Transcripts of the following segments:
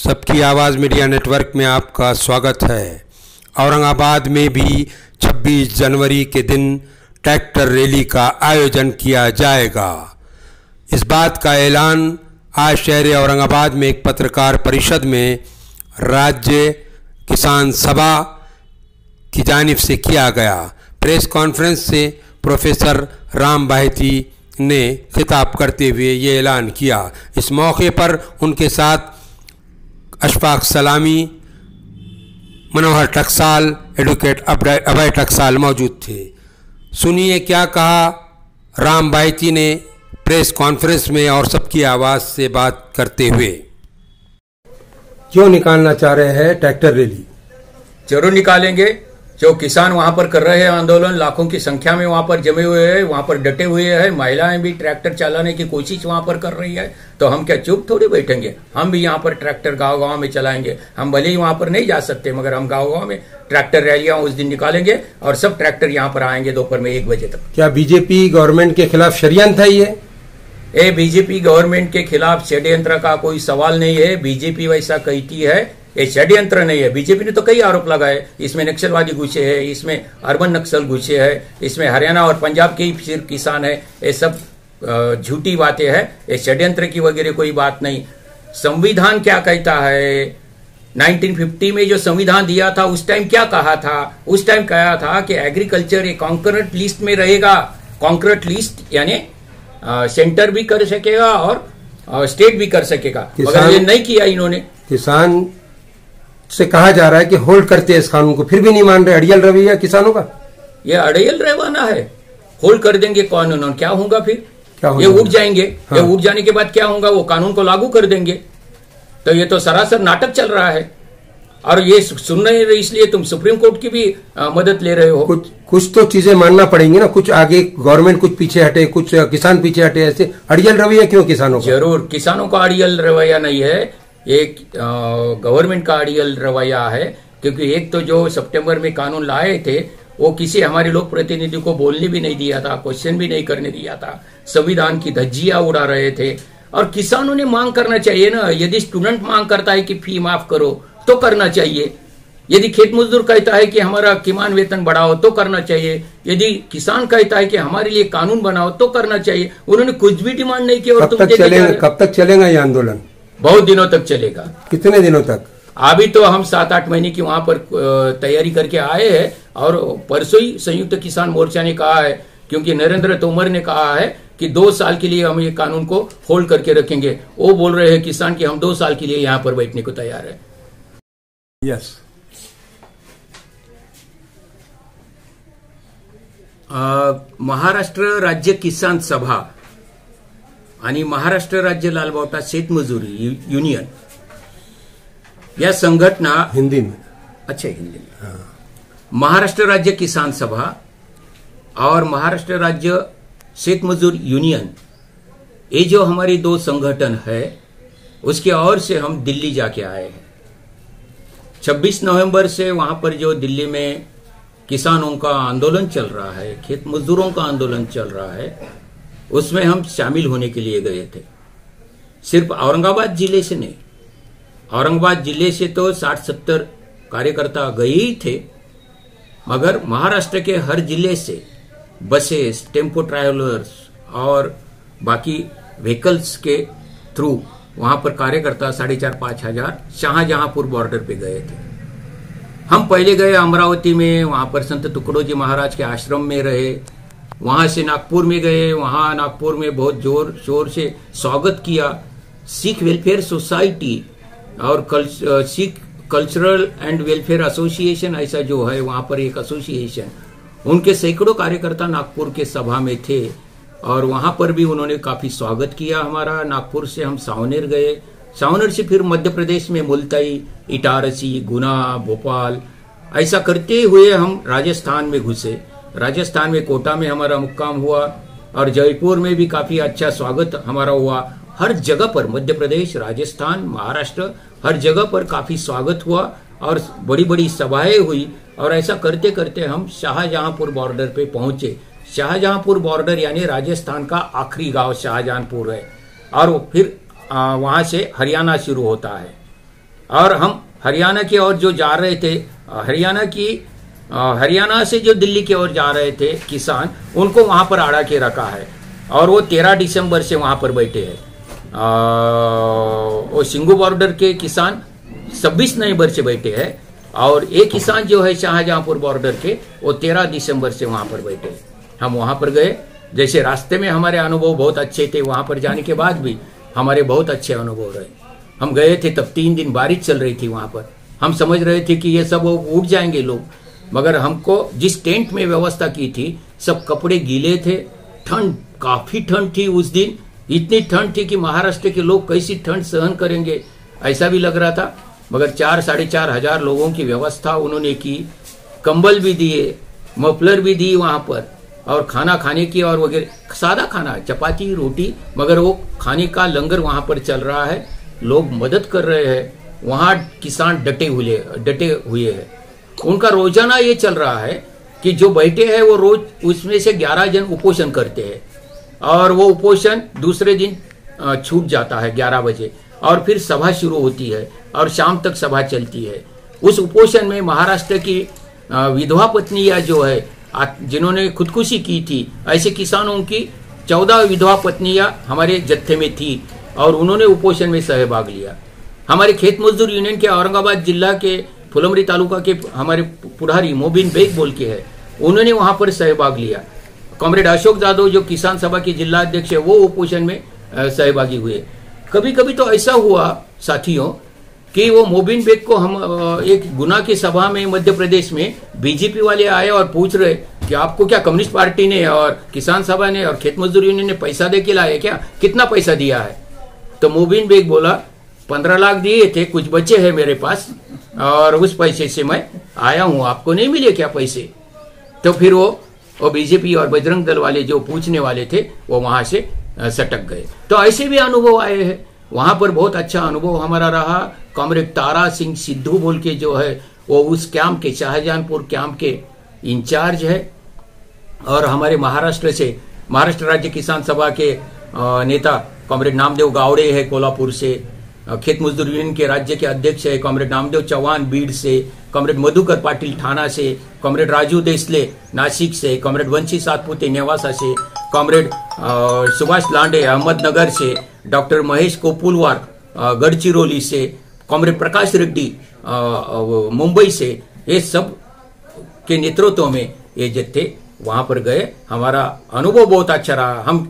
सबकी आवाज़ media network में आपका स्वागत है। औरंगाबाद में भी 26 जनवरी के दिन ट्रैक्टर रैली का आयोजन किया जाएगा। इस बात का ऐलान आज शहर औरंगाबाद में एक पत्रकार परिषद में राज्य किसान सभा की जानिब से किया गया। प्रेस कॉन्फ्रेंस से प्रोफेसर राम बाहिती ने खिताब करते हुए ये ऐलान किया। इस मौके पर उनके साथ अशफाक सलामी, मनोहर टकसाल, एडवोकेट अभय टकसाल मौजूद थे। सुनिए क्या कहा राम बाहिती ने प्रेस कॉन्फ्रेंस में और सबकी आवाज़ से बात करते हुए। क्यों निकालना चाह रहे हैं ट्रैक्टर रैली? जरूर निकालेंगे। जो किसान वहां पर कर रहे हैं आंदोलन, लाखों की संख्या में वहां पर जमे हुए हैं, वहां पर डटे हुए हैं। महिलाएं भी ट्रैक्टर चलाने की कोशिश वहां पर कर रही है, तो हम क्या चुप थोड़ी बैठेंगे? हम भी यहाँ पर ट्रैक्टर गांव-गांव में चलाएंगे। हम भले ही वहां पर नहीं जा सकते, मगर हम गांव-गांव में ट्रैक्टर रैलियां उस दिन निकालेंगे और सब ट्रैक्टर यहाँ पर आएंगे दोपहर में 1 बजे तक। क्या बीजेपी गवर्नमेंट के खिलाफ षड्यंत्र है ये? बीजेपी गवर्नमेंट के खिलाफ षड्यंत्र का कोई सवाल नहीं है। बीजेपी वैसा कहती है, ये षड्यंत्र नहीं है। बीजेपी ने तो कई आरोप लगाए, इसमें नक्सलवादी घुसे हैं, इसमें अर्बन नक्सल घुसे हैं, इसमें हरियाणा और पंजाब के ही सिर्फ किसान है। ये सब झूठी बातें हैं, ये षड्यंत्र की वगैरह कोई बात नहीं। संविधान क्या कहता है? 1950 में जो संविधान दिया था उस टाइम क्या कहा था? उस टाइम कहा था कि एग्रीकल्चर एक कॉन्करेंट लिस्ट में रहेगा। कॉन्करेंट लिस्ट यानी सेंटर भी कर सकेगा और स्टेट भी कर सकेगा, मगर ये नहीं किया इन्होंने। किसान से कहा जा रहा है कि होल्ड करते हैं इस कानून को, फिर भी नहीं मान रहे। अड़ियल रवैया किसानों का, ये अड़ियल रवाना है। होल्ड कर देंगे कानून, क्या होगा फिर? क्या होगा? ये उठ जाएंगे। हाँ। ये उठ जाने के बाद क्या होगा? वो कानून को लागू कर देंगे। तो ये तो सरासर नाटक चल रहा है और ये सुन नहीं रहे, इसलिए तुम सुप्रीम कोर्ट की भी मदद ले रहे हो। कुछ तो चीजें मानना पड़ेंगी ना। कुछ आगे गवर्नमेंट कुछ पीछे हटे, कुछ किसान पीछे हटे। ऐसे अड़ियल रवैया क्यों किसानों का? जरूर किसानों का अड़ियल रवैया नहीं है, एक गवर्नमेंट का अड़ियल रवैया है। क्योंकि एक तो जो सितंबर में कानून लाए थे वो किसी हमारे लोक प्रतिनिधि को बोलने भी नहीं दिया था, क्वेश्चन भी नहीं करने दिया था, संविधान की धज्जियां उड़ा रहे थे। और किसानों ने मांग करना चाहिए ना। यदि स्टूडेंट मांग करता है कि फी माफ करो तो करना चाहिए। यदि खेत मजदूर कहता है कि हमारा किमान वेतन बढ़ाओ तो करना चाहिए। यदि किसान कहता है कि हमारे लिए कानून बनाओ तो करना चाहिए। उन्होंने कुछ भी डिमांड नहीं किया। और कब तक चलेगा ये आंदोलन? बहुत दिनों तक चलेगा। कितने दिनों तक? अभी तो हम 7-8 महीने की वहां पर तैयारी करके आए हैं और परसों ही संयुक्त किसान मोर्चा ने कहा है, क्योंकि नरेंद्र तोमर ने कहा है कि 2 साल के लिए हम ये कानून को होल्ड करके रखेंगे। वो बोल रहे हैं किसान कि हम 2 साल के लिए यहाँ पर बैठने को तैयार है। यस। महाराष्ट्र राज्य किसान सभा आणि महाराष्ट्र राज्य लालबावटा शेतमजूरी युनियन या संघटना हिंदी में, अच्छा हिंदी में, हाँ। महाराष्ट्र राज्य किसान सभा और महाराष्ट्र राज्य शेतमजूर यूनियन, ये जो हमारी 2 संगठन है उसके ओर से हम दिल्ली जाके आए हैं। 26 नवंबर से वहां पर जो दिल्ली में किसानों का आंदोलन चल रहा है, खेत मजदूरों का आंदोलन चल रहा है, उसमें हम शामिल होने के लिए गए थे। सिर्फ औरंगाबाद जिले से नहीं, औरंगाबाद जिले से तो 60-70 कार्यकर्ता गए ही थे, मगर महाराष्ट्र के हर जिले से बसेस, टेम्पो ट्रैवलर्स और बाकी व्हीकल्स के थ्रू वहां पर कार्यकर्ता 4,500-5 हजार शाहजहांपुर बॉर्डर पे गए थे। हम पहले गए अमरावती में, वहां पर संत तुकडोजी महाराज के आश्रम में रहे। वहां से नागपुर में गए, वहां नागपुर में बहुत जोर शोर से स्वागत किया। सिख वेलफेयर सोसाइटी और Sikh cultural and welfare association, ऐसा जो है वहां पर एक एसोसिएशन, उनके सैकड़ों कार्यकर्ता नागपुर के सभा में थे और वहां पर भी उन्होंने काफी स्वागत किया हमारा। नागपुर से हम सावनेर गए, सावनेर से फिर मध्य प्रदेश में मुल्ताई, इटारसी, गुना, भोपाल, ऐसा करते हुए हम राजस्थान में घुसे। राजस्थान में कोटा में हमारा मुक्काम हुआ और जयपुर में भी काफी अच्छा स्वागत हमारा हुआ। हर जगह पर मध्य प्रदेश, राजस्थान, महाराष्ट्र, हर जगह पर काफी स्वागत हुआ और बड़ी बड़ी सभाएं हुई। और ऐसा करते करते हम शाहजहांपुर बॉर्डर पे पहुंचे। शाहजहांपुर बॉर्डर यानी राजस्थान का आखिरी गांव शाहजहांपुर है और फिर वहां से हरियाणा शुरू होता है। और हम हरियाणा की ओर जो जा रहे थे, हरियाणा से जो दिल्ली की ओर जा रहे थे किसान, उनको वहां पर आड़ा के रखा है और वो 13 दिसंबर से वहां पर बैठे हैं। वो सिंगू बॉर्डर के किसान 26 नवंबर से बैठे हैं और एक किसान जो है शाहजहांपुर बॉर्डर के, वो 13 दिसंबर से वहां पर बैठे हैं। हम वहां पर गए, जैसे रास्ते में हमारे अनुभव बहुत अच्छे थे, वहां पर जाने के बाद भी हमारे बहुत अच्छे अनुभव रहे। हम गए थे तब 3 दिन बारिश चल रही थी वहां पर। हम समझ रहे थे कि ये सब उठ जाएंगे लोग, मगर हमको जिस टेंट में व्यवस्था की थी सब कपड़े गीले थे। ठंड, काफी ठंड थी उस दिन, इतनी ठंड थी कि महाराष्ट्र के लोग कैसी ठंड सहन करेंगे ऐसा भी लग रहा था। मगर 4-4.5 हजार लोगों की व्यवस्था उन्होंने की, कंबल भी दिए, मफलर भी दी वहां पर, और खाना खाने की और वगैरह, सादा खाना, चपाती रोटी, मगर वो खाने का लंगर वहां पर चल रहा है। लोग मदद कर रहे हैं, वहां किसान डटे हुए हैं। उनका रोजाना ये चल रहा है कि जो बैठे हैं वो रोज उसमें से 11 जन उपोषण करते हैं और वो उपोषण दूसरे दिन छूट जाता है 11 बजे, और फिर सभा शुरू होती है और शाम तक सभा चलती है। उस उपोषण में महाराष्ट्र की विधवा पत्नियां जो है, जिन्होंने खुदकुशी की थी, ऐसे किसानों की 14 विधवा पत्नियां हमारे जत्थे में थी और उन्होंने उपोषण में सहभाग लिया। हमारे खेत मजदूर यूनियन के औरंगाबाद जिला के फुलमरी तालुका के हमारे पुढ़ारी मोबिन बेग बोल के है, उन्होंने वहां पर सहभाग लिया। कॉमरेड अशोक जादव जो किसान सभा के जिला अध्यक्ष है, वो उपोषण में सहभागी हुए। कभी कभी तो ऐसा हुआ साथियों कि वो मोबिन बेग को हम एक गुना की सभा में मध्य प्रदेश में बीजेपी वाले आए और पूछ रहे कि आपको क्या कम्युनिस्ट पार्टी ने और किसान सभा ने और खेत मजदूर यूनियन ने पैसा दे के लाए क्या, कितना पैसा दिया है? तो मोबिन बेग बोला 15 लाख दिए थे, कुछ बचे हैं मेरे पास और उस पैसे से मैं आया हूं, आपको नहीं मिले क्या पैसे? तो फिर वो बीजेपी और बजरंग दल वाले जो पूछने वाले थे वो वहां से सटक गए। तो ऐसे भी अनुभव आए हैं। वहां पर बहुत अच्छा अनुभव हमारा रहा। कॉमरेड तारा सिंह सिद्धू बोल के जो है, वो उस कैंप के, शाहजहांपुर कैंप के इंचार्ज है। और हमारे महाराष्ट्र राज्य किसान सभा के नेता कॉमरेड नामदेव गावड़े है कोल्हापुर से। खेत मजदूर यूनियन के राज्य के अध्यक्ष है कॉमरेड नामदेव चौहान बीड से, कॉमरेड मधुकर पाटिल ठाणा से, कॉमरेड राजू देसले नासिक से, कॉमरेड वंशी सातपुते नेवासा से, कॉमरेड सुभाष लांडे अहमदनगर से, डॉक्टर महेश कोपुलवार गढ़चिरौली से, कॉमरेड प्रकाश रेड्डी मुंबई से, ये सब के नेतृत्व में ये जत्थे वहां पर गए। हमारा अनुभव बहुत अच्छा रहा। हम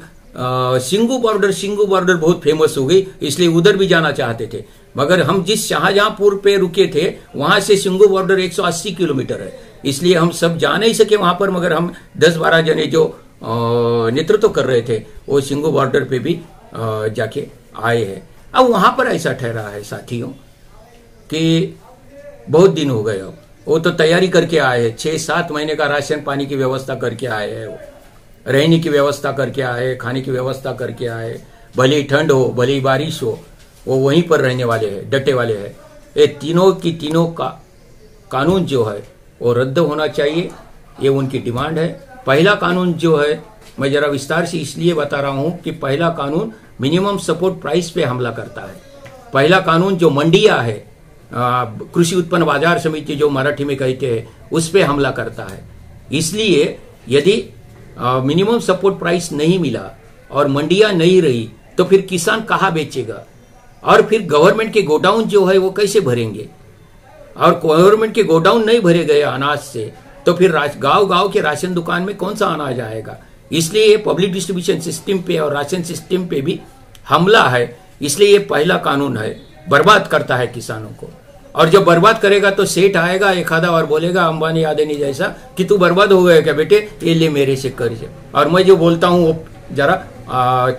सिंगू बॉर्डर बहुत फेमस हो गई, इसलिए उधर भी जाना चाहते थे, मगर हम जिस शाहजहांपुर पे रुके थे वहां से सिंगू बॉर्डर 180 किलोमीटर है, इसलिए हम सब जा नहीं सके वहां पर। मगर हम 10-12 जने जो नेतृत्व कर रहे थे वो सिंगू बॉर्डर पे भी जाके आए हैं। अब वहां पर ऐसा ठहरा है साथियों कि बहुत दिन हो गए, वो तो तैयारी करके आए हैं, 6-7 महीने का राशन पानी की व्यवस्था करके आए हैं, रहने की व्यवस्था करके आए, खाने की व्यवस्था करके आए। भले ही ठंड हो, भले ही बारिश हो, वो वहीं पर रहने वाले हैं, डटे वाले हैं। ये तीनों का कानून जो है वो रद्द होना चाहिए, ये उनकी डिमांड है। पहला कानून जो है, मैं जरा विस्तार से इसलिए बता रहा हूं कि पहला कानून मिनिमम सपोर्ट प्राइस पे हमला करता है। पहला कानून जो मंडिया है, कृषि उत्पन्न बाजार समिति जो मराठी में कहते हैं, उस पे हमला करता है। इसलिए यदि मिनिमम सपोर्ट प्राइस नहीं मिला और मंडियां नहीं रही तो फिर किसान कहाँ बेचेगा, और फिर गवर्नमेंट के गोडाउन जो है वो कैसे भरेंगे, और गवर्नमेंट के गोडाउन नहीं भरे गए अनाज से तो फिर गांव के राशन दुकान में कौन सा अनाज आएगा। इसलिए ये पब्लिक डिस्ट्रीब्यूशन सिस्टम पे और राशन सिस्टम पे भी हमला है। इसलिए ये पहला कानून है, बर्बाद करता है किसानों को। और जब बर्बाद करेगा तो सेठ आएगा एक आधा और बोलेगा अंबानी आदमी जैसा कि तू बर्बाद हो गया क्या बेटे, ये ले मेरे से कर्ज, और मैं जो बोलता हूँ वो जरा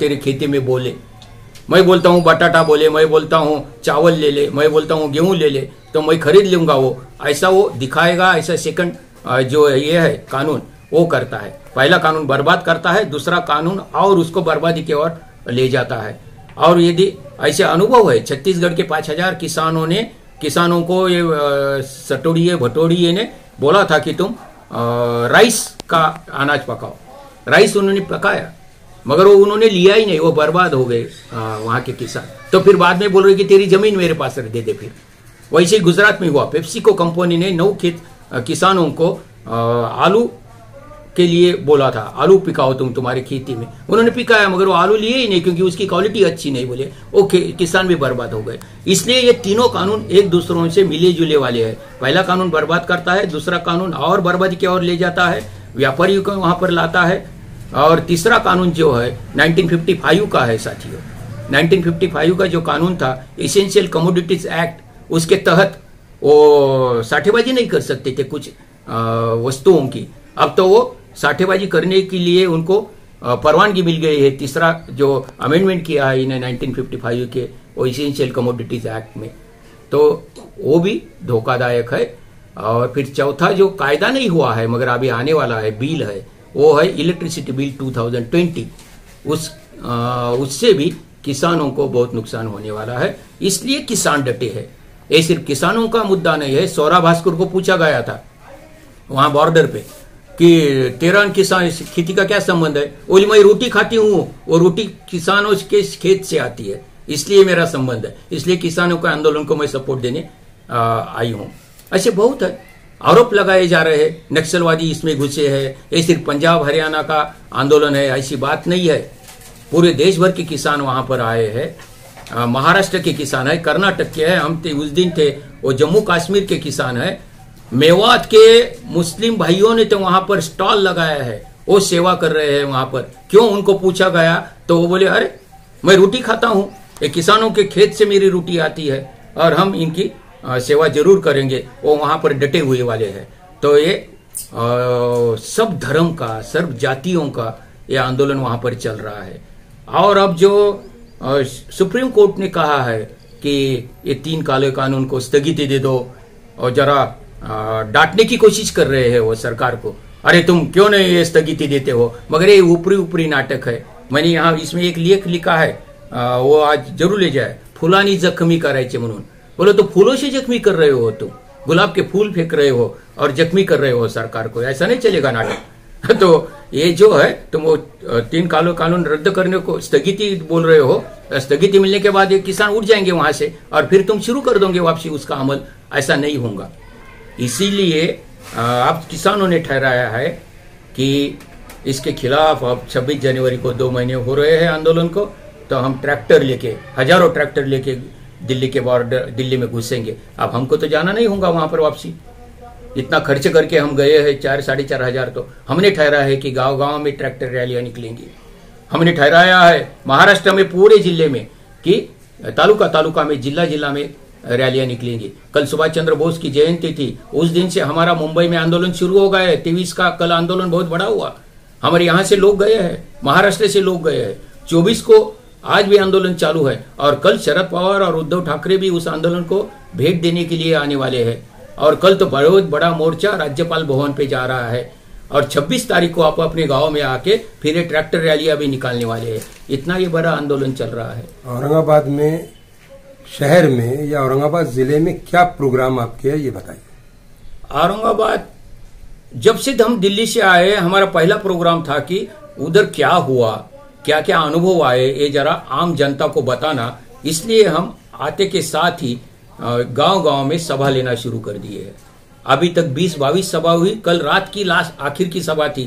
तेरी खेती में बोले, मैं बोलता हूँ बटाटा बोले, मैं बोलता हूँ चावल ले ले, मैं बोलता हूँ गेहूं ले ले, तो मैं खरीद लूंगा। वो ऐसा वो दिखाएगा। ऐसा सेकंड जो ये है कानून वो करता है। पहला कानून बर्बाद करता है, दूसरा कानून और उसको बर्बादी की ओर ले जाता है। और यदि ऐसे अनुभव है, छत्तीसगढ़ के 5000 किसानों को ये सटोड़िए भटोड़िए ने बोला था कि तुम राइस का अनाज पकाओ। राइस उन्होंने पकाया, मगर वो उन्होंने लिया ही नहीं, वो बर्बाद हो गए वहां के किसान। तो फिर बाद में बोल रहे कि तेरी जमीन मेरे पास दे दे फिर। वैसे ही गुजरात में हुआ। पेप्सिको कंपनी ने 9 किसानों को आलू के लिए बोला था, आलू पिकाओ तुम्हारी खेती में। उन्होंने पिकाया मगर वो आलू लिए ही नहीं क्योंकि उसकी क्वालिटी अच्छी नहीं बोले, ओके किसान भी बर्बाद हो गए। इसलिए ये तीनों कानून एक दूसरों से मिले जुले वाले हैं। पहला कानून बर्बाद करता है, दूसरा कानून और बर्बादी की ओर ले जाता है, व्यापारियों को वहां पर लाता है, और तीसरा कानून जो है 1955 का है साथियों। 1955 का जो कानून था एसेंशियल कमोडिटीज एक्ट, उसके तहत वो साठेबाजी नहीं कर सकते थे कुछ वस्तुओं की। अब तो वो साठेबाजी करने के लिए उनको परवानगी मिल गई है। तीसरा जो अमेंडमेंट किया है इन्हें 1955 के वो एसेंशियल कमोडिटीज एक्ट में, तो वो भी धोखादायक है। और फिर चौथा जो कायदा नहीं हुआ है मगर अभी आने वाला है बिल है, वो है इलेक्ट्रिसिटी बिल 2020। उससे भी किसानों को बहुत नुकसान होने वाला है, इसलिए किसान डटे हैं। ये सिर्फ किसानों का मुद्दा नहीं है। सौरा भास्कर को पूछा गया था वहां बॉर्डर पे कि तेरा किसान खेती का क्या संबंध है, बोली मैं रोटी खाती हूँ, वो रोटी किसानों के खेत से आती है, इसलिए मेरा संबंध है, इसलिए किसानों के आंदोलन को मैं सपोर्ट देने आई हूँ। ऐसे बहुत है, आरोप लगाए जा रहे हैं नक्सलवादी इसमें घुसे हैं, ये सिर्फ पंजाब हरियाणा का आंदोलन है, ऐसी बात नहीं है। पूरे देश भर के किसान वहां पर आए हैं। महाराष्ट्र के किसान है, कर्नाटक के है, हम उस दिन थे, वो जम्मू कश्मीर के किसान है, मेवात के मुस्लिम भाइयों ने तो वहां पर स्टॉल लगाया है, वो सेवा कर रहे हैं वहां पर। क्यों, उनको पूछा गया तो वो बोले अरे मैं रोटी खाता हूं, ये किसानों के खेत से मेरी रोटी आती है और हम इनकी सेवा जरूर करेंगे, वो वहां पर डटे हुए वाले हैं। तो ये सब धर्म का, सब जातियों का ये आंदोलन वहां पर चल रहा है। और अब जो सुप्रीम कोर्ट ने कहा है कि ये 3 काले कानून को स्थगिति दे दो, और जरा डांटने की कोशिश कर रहे हैं वो सरकार को, अरे तुम क्यों नहीं ये स्थगिति देते हो, मगर ये ऊपरी नाटक है। मैंने यहाँ इसमें एक लेख लिखा है, वो आज जरूर ले जाए, फुलानी जखमी करायचे म्हणून। बोलो तो फूलों से जख्मी कर रहे हो तुम, गुलाब के फूल फेंक रहे हो और जख्मी कर रहे हो सरकार को, ऐसा नहीं चलेगा नाटक। तो ये जो है तुम वो 3 काले कानून रद्द करने को स्थगिति बोल रहे हो, स्थगिति मिलने के बाद ये किसान उठ जाएंगे वहां से और फिर तुम शुरू कर दोगे वापसी उसका अमल, ऐसा नहीं होगा। इसीलिए अब किसानों ने ठहराया है कि इसके खिलाफ अब 26 जनवरी को 2 महीने हो रहे हैं आंदोलन को, तो हम ट्रैक्टर लेके, हजारों ट्रैक्टर लेके दिल्ली के बॉर्डर, दिल्ली में घुसेंगे। अब हमको तो जाना नहीं होगा वहां पर वापसी, इतना खर्च करके हम गए हैं 4-4.5 हजार। तो हमने ठहरा है कि गांव गांव में ट्रैक्टर रैलियां निकलेंगी। हमने ठहराया है महाराष्ट्र में पूरे जिले में कि तालुका में, जिला में रैलियां निकलेंगी। कल सुभाष चंद्र बोस की जयंती थी, उस दिन से हमारा मुंबई में आंदोलन शुरू हो गया है। 23 का कल आंदोलन बहुत बड़ा हुआ, हमारे यहाँ से लोग गए हैं, महाराष्ट्र से लोग गए हैं। 24 को आज भी आंदोलन चालू है और कल शरद पवार और उद्धव ठाकरे भी उस आंदोलन को भेंट देने के लिए आने वाले हैं। और कल तो बहुत बड़ा मोर्चा राज्यपाल भवन पे जा रहा है और 26 तारीख को आप अपने गांव में आके फिर ये ट्रैक्टर रैलियां भी निकालने वाले हैं। इतना ये बड़ा आंदोलन चल रहा है। औरंगाबाद में शहर में या औरंगाबाद जिले में क्या प्रोग्राम आपके है, ये बताइए। औरंगाबाद जब से हम दिल्ली से आए, हमारा पहला प्रोग्राम था कि उधर क्या हुआ, क्या क्या अनुभव आए, ये जरा आम जनता को बताना। इसलिए हम आते के साथ ही गांव-गांव में सभा लेना शुरू कर दिए है। अभी तक 20-22 सभा हुई। कल रात की लास्ट आखिर की सभा थी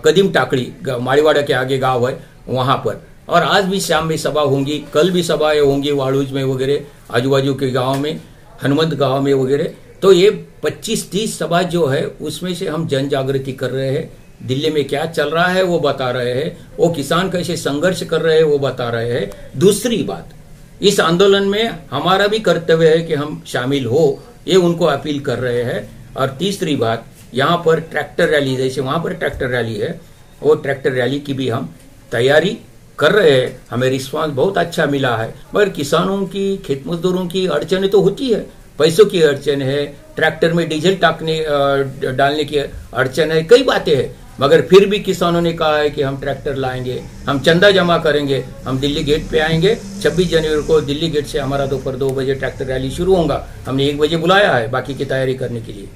कदीम टाकड़ी, माड़ीवाड़ा के आगे गांव है वहां पर। और आज भी शाम में सभा होंगी, कल भी सभाएं होंगी वाड़ूज में वगैरह, आजू-बाजू के गांव में, हनुमंत गांव में वगैरह। तो ये 25-30 सभा जो है उसमें से हम जन जागृति कर रहे हैं। दिल्ली में क्या चल रहा है वो बता रहे हैं, वो किसान कैसे संघर्ष कर रहे हैं वो बता रहे हैं। दूसरी बात, इस आंदोलन में हमारा भी कर्तव्य है कि हम शामिल हो, ये उनको अपील कर रहे हैं। और तीसरी बात, यहाँ पर ट्रैक्टर रैली, जैसे वहां पर ट्रैक्टर रैली है, वो ट्रैक्टर रैली की भी हम तैयारी कर रहे हैं। हमें रिस्पांस बहुत अच्छा मिला है। मगर किसानों की, खेत मजदूरों की अड़चनें तो होती है, पैसों की अड़चन है, ट्रैक्टर में डीजल डालने की अड़चन है, कई बातें हैं। मगर फिर भी किसानों ने कहा है कि हम ट्रैक्टर लाएंगे, हम चंदा जमा करेंगे, हम दिल्ली गेट पे आएंगे। 26 जनवरी को दिल्ली गेट से हमारा दोपहर 2 बजे ट्रैक्टर रैली शुरू होगा। हमने 1 बजे बुलाया है बाकी की तैयारी करने के लिए।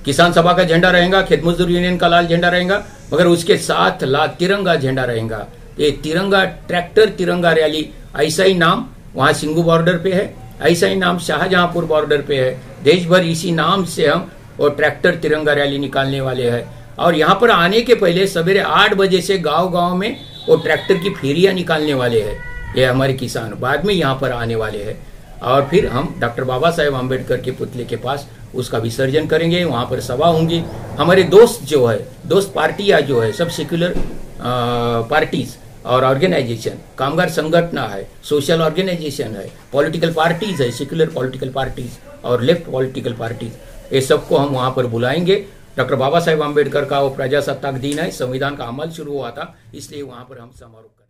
किसान सभा का झंडा रहेगा, खेत मजदूर यूनियन का लाल झंडा रहेगा, मगर उसके साथ तिरंगा झंडा रहेगा। ये तिरंगा ट्रैक्टर तिरंगा रैली, ऐसा ही नाम वहां सिंगू बॉर्डर पे है। ऐसा ही नाम शाहजहांपुर बॉर्डर पे है। देश भर इसी नाम से हम वो ट्रैक्टर तिरंगा रैली निकालने वाले हैं। और यहाँ पर आने के पहले सवेरे 8 बजे से गांव-गांव में वो ट्रैक्टर की फेरियां निकालने वाले हैं। ये हमारे किसान बाद में यहाँ पर आने वाले हैं। और फिर हम डॉक्टर बाबा साहेब आम्बेडकर के पुतले के पास उसका विसर्जन करेंगे। वहाँ पर सभा होंगी। हमारे दोस्त जो है, दोस्त पार्टियाँ जो है, सब सेक्युलर पार्टीज और ऑर्गेनाइजेशन, कामगार संगठन है, सोशल ऑर्गेनाइजेशन है, पॉलिटिकल पार्टीज है, सेक्युलर पॉलिटिकल पार्टीज और लेफ्ट पॉलिटिकल पार्टीज, ये सबको हम वहाँ पर बुलाएंगे। डॉक्टर बाबा साहेब आम्बेडकर का वो प्रजासत्ताक दिन है, संविधान का अमल शुरू हुआ था, इसलिए वहाँ पर हम समारोह